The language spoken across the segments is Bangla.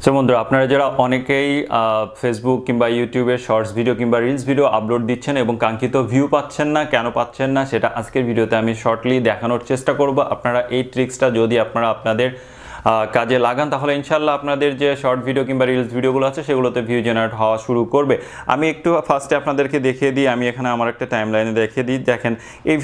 সো বন্ধুরা, আপনারা যারা অনেকেই ফেসবুক কিংবা ইউটিউবে শর্টস ভিডিও কিংবা রিলস ভিডিও আপলোড দিচ্ছেন এবং কাঙ্ক্ষিত ভিউ পাচ্ছেন না, কেন পাচ্ছেন না সেটা আজকের ভিডিওতে আমি শর্টলি দেখানোর চেষ্টা করব। আপনারা এই ট্রিক্সটা যদি আপনাদের কাজে লাগান তাহলে ইনশাল্লাহ আপনাদের যে শর্ট ভিডিও কিংবা রিলস ভিডিওগুলো আছে সেগুলোতে ভিউ জেনারেট হওয়া শুরু করবে। আমি একটু ফার্স্টে আপনাদেরকে দেখিয়ে দিই। আমি এখানে আমার একটা টাইমলাইনে দেখিয়ে দিই। দেখেন এই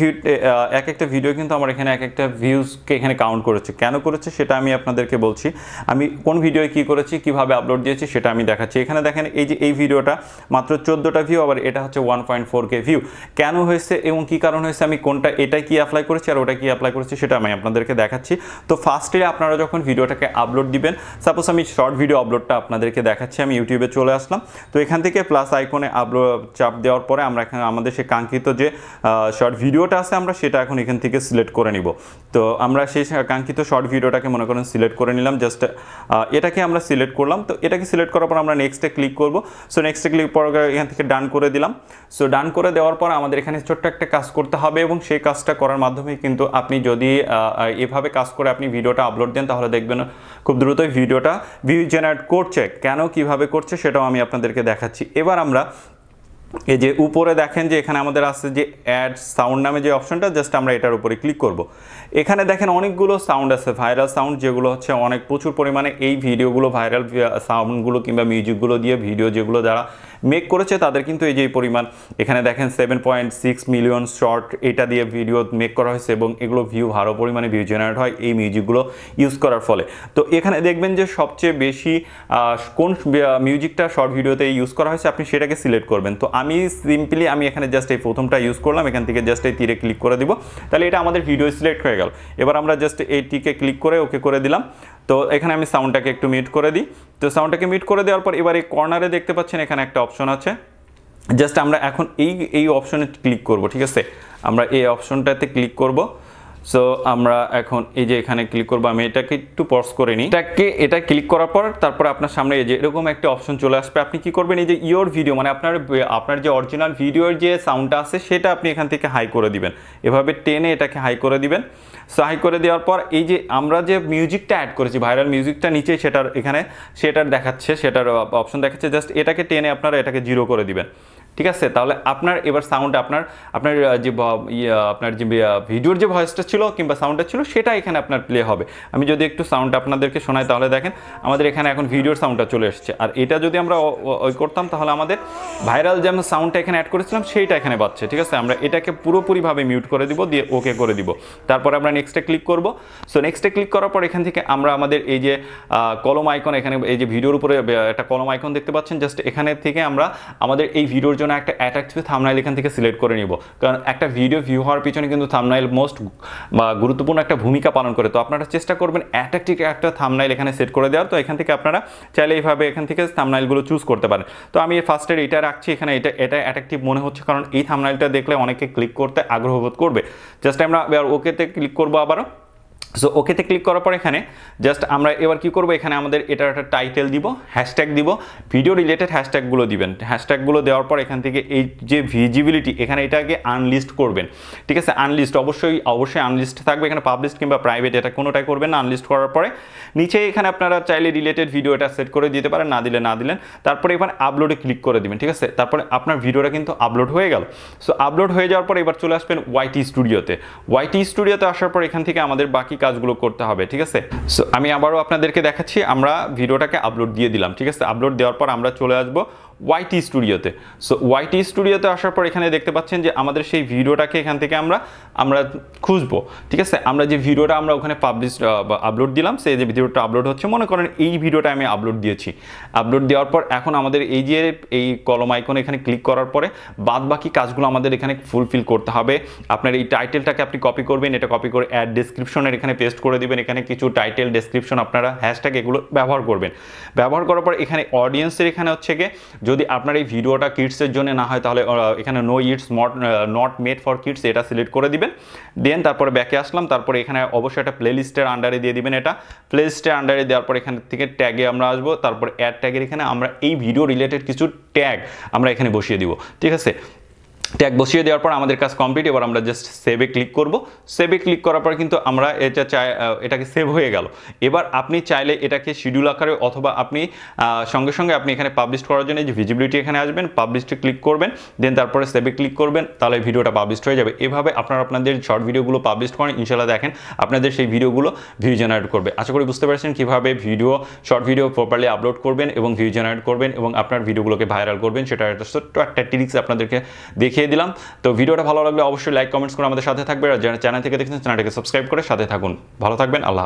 এক একটা ভিডিও কিন্তু আমার এখানে এক একটা ভিউজকে এখানে কাউন্ট করেছে। কেন করেছে সেটা আমি আপনাদেরকে বলছি। আমি কোন ভিডিওয় কী করেছি, কীভাবে আপলোড দিয়েছি সেটা আমি দেখাচ্ছি। এখানে দেখেন এই ভিডিওটা মাত্র 14টা ভিউ, আবার এটা হচ্ছে 1.4K ভিউ। কেন হয়েছে এবং কী কারণ হয়েছে, আমি কোনটা এটা কি অ্যাপ্লাই করেছি আর ওটা কি অ্যাপ্লাই করেছি সেটা আমি আপনাদেরকে দেখাচ্ছি। তো ফার্স্টে আপনারা যখন ভিডিওটাকে আপলোড দিবেন, সাপোজ আমি শর্ট ভিডিও আপলোডটা আপনাদেরকে দেখাচ্ছি। আমি ইউটিউবে চলে আসলাম। তো এখান থেকে প্লাস আইকনে আপলোড চাপ দেওয়ার পরে আমরা এখানে আমাদের সেই কাঙ্ক্ষিত যে শর্ট ভিডিওটা আছে আমরা সেটা এখন এখান থেকে সিলেক্ট করে নিব। তো আমরা সেই কাঙ্ক্ষিত শর্ট ভিডিওটাকে মনে করেন সিলেক্ট করে নিলাম। জাস্ট এটাকে আমরা সিলেক্ট করলাম। তো এটাকে সিলেক্ট করার পর আমরা নেক্সটে ক্লিক করব। সো নেক্সটে ক্লিক করার এখান থেকে ডান করে দিলাম। সো ডান করে দেওয়ার পর আমাদের এখানে ছোট্ট একটা কাজ করতে হবে এবং সেই কাজটা করার মাধ্যমে কিন্তু আপনি যদি এভাবে কাজ করে আপনি ভিডিওটা আপলোড দেন তাহলে দেখবেন খুব দ্রুতই ভিডিওটা ভিউ জেনারেট করছে। কেন কিভাবে করছে সেটাও আমি আপনাদেরকে দেখাচ্ছি। এবার আমরা এই যে উপরে দেখেন যে এখানে আমাদের আছে যে অ্যাড সাউন্ড নামে যে অপশনটা, জাস্ট আমরা এটার উপরে ক্লিক করব। এখানে দেখেন অনেকগুলো সাউন্ড আছে, ভাইরাল সাউন্ড, যেগুলো হচ্ছে প্রচুর পরিমাণে এই ভিডিওগুলো ভাইরাল সাউন্ডগুলো কিংবা মিউজিকগুলো দিয়ে ভিডিও যেগুলো যারা মেক করেছে তাদের কিন্তু এই যে পরিমাণ এখানে দেখেন 7.6 মিলিয়ন শর্ট এটা দিয়ে ভিডিও মেক করা হয়েছে এবং এগুলো ভিউ ভালো পরিমাণে ভিউ জেনারেট হয় এই মিউজিকগুলো ইউজ করার ফলে। তো এখানে দেখবেন যে সবচেয়ে বেশি কোন মিউজিকটা শর্ট ভিডিওতে ইউজ করা হয়েছে আপনি সেটাকে সিলেক্ট করবেন। তো আমি সিম্পলি এখানে জাস্ট এই প্রথমটা ইউজ করলাম, এখান থেকে জাস্ট এই তীরে ক্লিক করে দিব। তাহলে এটা আমাদের ভিডিও সিলেক্ট হয়ে গেল। এবার আমরা জাস্ট এইটিকে ক্লিক করে ওকে করে দিলাম। তো এখানে আমি সাউন্ডটাকে একটু মিউট করে দিই। তো সাউন্ডটাকে মিউট করে দেওয়ার পর এবার এই কর্নারে দেখতে পাচ্ছেন এখানে একটা অপশন আছে। জাস্ট আমরা এখন এই অপশনে ক্লিক করব। ঠিক আছে, আমরা এই অপশনটাতে ক্লিক করব। সো আমরা এখন এই যে এখানে ক্লিক করবো। আমি এটাকে একটু পজ করে নিই। এটা ক্লিক করার পর তারপরে আপনার সামনে এই যে এরকম একটা অপশন চলে আসবে। আপনি কি করবেন, এই যে ইয়োর ভিডিও মানে আপনার যে অরিজিনাল ভিডিওর যে সাউন্ডটা আছে সেটা আপনি এখান থেকে হাই করে দিবেন। এভাবে টেনে এটাকে হাই করে দিবেন। সো হাই করে দেওয়ার পর এই যে আমরা যে মিউজিকটা অ্যাড করেছি ভাইরাল মিউজিকটা নিচে সেটার দেখাচ্ছে, সেটার অপশন দেখাচ্ছে। জাস্ট এটাকে টেনে আপনারা এটাকে 0 করে দিবেন। ঠিক আছে, তাহলে আপনার এবার সাউন্ড আপনার যে ভিডিওর যে ভয়েসটা ছিল কিংবা সাউন্ডটা ছিল সেটা এখানে আপনার প্লে হবে। আমি যদি একটু সাউন্ড আপনাদেরকে শোনাই তাহলে দেখেন আমাদের এখানে এখন ভিডিওর সাউন্ডটা চলে এসেছে। আর এটা যদি আমরা ওই করতাম তাহলে আমাদের ভাইরাল যেমন সাউন্ডটা এখানে অ্যাড করেছিলাম সেইটা এখানে পাচ্ছে। ঠিক আছে, আমরা এটাকে পুরোপুরিভাবে মিউট করে দিব, দিয়ে ওকে করে দিব। তারপরে আমরা নেক্সটে ক্লিক করব। সো নেক্সটে ক্লিক করার পর এখান থেকে আমরা আমাদের এই যে কলম আইকন, এখানে এই যে ভিডিওর উপরে একটা কলম আইকন দেখতে পাচ্ছেন, জাস্ট এখানে থেকে আমরা আমাদের এই ভিডিওর জন্য একটা অ্যাট্রাকটিভ থাম্বনেইল এখান থেকে সিলেক্ট করে নিব। কারণ একটা ভিডিও ভিউ হওয়ার পিছনে কিন্তু থাম্বনেইল মোস্ট গুরুত্বপূর্ণ একটা ভূমিকা পালন করে। তো আপনারা চেষ্টা করবেন অ্যাট্রাকটিভ একটা থাম্বনেইল এখানে সেট করে দেওয়ার। তো এখান থেকে আপনারা চাইলে এইভাবে এখান থেকে থাম্বনেইলগুলো চুজ করতে পারেন। তো আমি ফার্স্টের এটা রাখছি এখানে। এটা অ্যাট্রাকটিভ মনে হচ্ছে কারণ এই থাম্বনেইলটা দেখলে অনেকে ক্লিক করতে আগ্রহ বোধ করবে। জাস্ট আমরা ওকেতে ক্লিক করবো আবারও। সো ওকেতে ক্লিক করার পর এখানে জাস্ট আমরা এবার কি করব, এখানে আমাদের এটার একটা টাইটেল দিব, হ্যাশট্যাগ দিব, ভিডিও রিলেটেড হ্যাশট্যাগুলো দিবেন। হ্যাশট্যাগুলো দেওয়ার পর এখান থেকে এই যে ভিজিবিলিটি এখানে এটাকে আনলিস্ট করবেন। ঠিক আছে, আনলিস্ট অবশ্যই আনলিস্ট থাকবে। এখানে পাবলিশ কিংবা প্রাইভেট এটা কোনোটাই করবেন না। আনলিস্ট করার পরে নিচে এখানে আপনারা চাইলে রিলেটেড ভিডিও এটা সেট করে দিতে পারেন, না দিলে না দিলেন। তারপরে এবার আপলোডে ক্লিক করে দিবেন। ঠিক আছে, তারপরে আপনার ভিডিওটা কিন্তু আপলোড হয়ে গেল। সো আপলোড হয়ে যাওয়ার পর এবার চলে আসবেন ওয়াইটি স্টুডিওতে। ওয়াইটি স্টুডিওতে আসার পর এখান থেকে আমাদের বাকি কাজগুলো করতে হবে। ঠিক আছে, সো আমি আবারও আপনাদেরকে দেখাচ্ছি। আমরা ভিডিওটাকে আপলোড দিয়ে দিলাম। ঠিক আছে, আপলোড দেওয়ার পর আমরা চলে আসবো ওয়াইটি স্টুডিওতে। সো ওয়াইটি স্টুডিওতে আসার পর এখানে দেখতে পাচ্ছেন যে আমাদের সেই ভিডিওটাকে এখান থেকে আমরা খুঁজবো। ঠিক আছে, আমরা যে ভিডিওটা আমরা ওখানে আপলোড দিলাম, সেই যে ভিডিওটা আপলোড হচ্ছে, মনে করেন এই ভিডিওটা আমি আপলোড দিয়েছি। আপলোড দেওয়ার পর এখন আমাদের এই যে এই কলম আইকন এখানে ক্লিক করার পরে বাদ বাকি কাজগুলো আমাদের এখানে ফুলফিল করতে হবে। আপনার এই টাইটেলটাকে আপনি কপি করবেন, এটা কপি করে অ্যাড ডেসক্রিপশনের এখানে পেস্ট করে দিবেন। এখানে কিছু টাইটেল ডেসক্রিপশন আপনারা হ্যাশট্যাগ এগুলো ব্যবহার করবেন। ব্যবহার করার পর এখানে অডিয়েন্সের এখানে হচ্ছে গিয়ে যদি আপনার এই ভিডিওটা কিডসের জন্য না হয় তাহলে এখানে no it's not made for kids এটা সিলেক্ট করে দিবেন। দেন তারপরে ব্যাকে আসলাম। তারপরে এখানে অবশ্যই একটা প্লেলিস্টের আন্ডারে দিয়ে দিবেন। এটা প্লেলিস্টের আন্ডারে দেওয়ার পর এখান থেকে ট্যাগে আমরা আসবো। তারপর অ্যাড ট্যাগের এখানে আমরা এই ভিডিও রিলেটেড কিছু ট্যাগ আমরা এখানে বসিয়ে দিব। ঠিক আছে, ট্যাগ বসিয়ে দেওয়ার পর আমাদের কাজ কমপ্লিট। এবার আমরা জাস্ট সেভে ক্লিক করব। সেভে ক্লিক করার পর কিন্তু আমরা এটাকে সেভ হয়ে গেল। এবার আপনি চাইলে এটাকে শিডিউল আকারে অথবা আপনি সঙ্গে সঙ্গে আপনি এখানে পাবলিশ করার জন্য যে ভিজিবিলিটি এখানে আসবেন, পাবলিশে ক্লিক করবেন, দেন তারপরে সেভে ক্লিক করবেন, তাহলে ভিডিওটা পাবলিশ হয়ে যাবে। এভাবে আপনারা আপনাদের শর্ট ভিডিওগুলো পাবলিশ করেন, ইনশাল্লাহ দেখেন আপনাদের সেই ভিডিওগুলো ভিউ জেনারেট করবে। আশা করি বুঝতে পারছেন কীভাবে শর্ট ভিডিও প্রপারলি আপলোড করবেন এবং ভিউ জেনারেট করবেন এবং আপনার ভিডিওগুলোকে ভাইরাল করবেন, সেটা ছোট্ট একটা ট্রিক্স আপনাদেরকে দেখিয়ে দিলাম। তো ভিডিওটা ভালো লাগলে অবশ্যই লাইক কমেন্টস করে আমাদের সাথে থাকবে, আর যারা চ্যানেল থেকে দেখছেন চ্যানেলটাকে সাবস্ক্রাইব করে সাথে থাকুন। ভালো থাকবেন, আল্লাহ।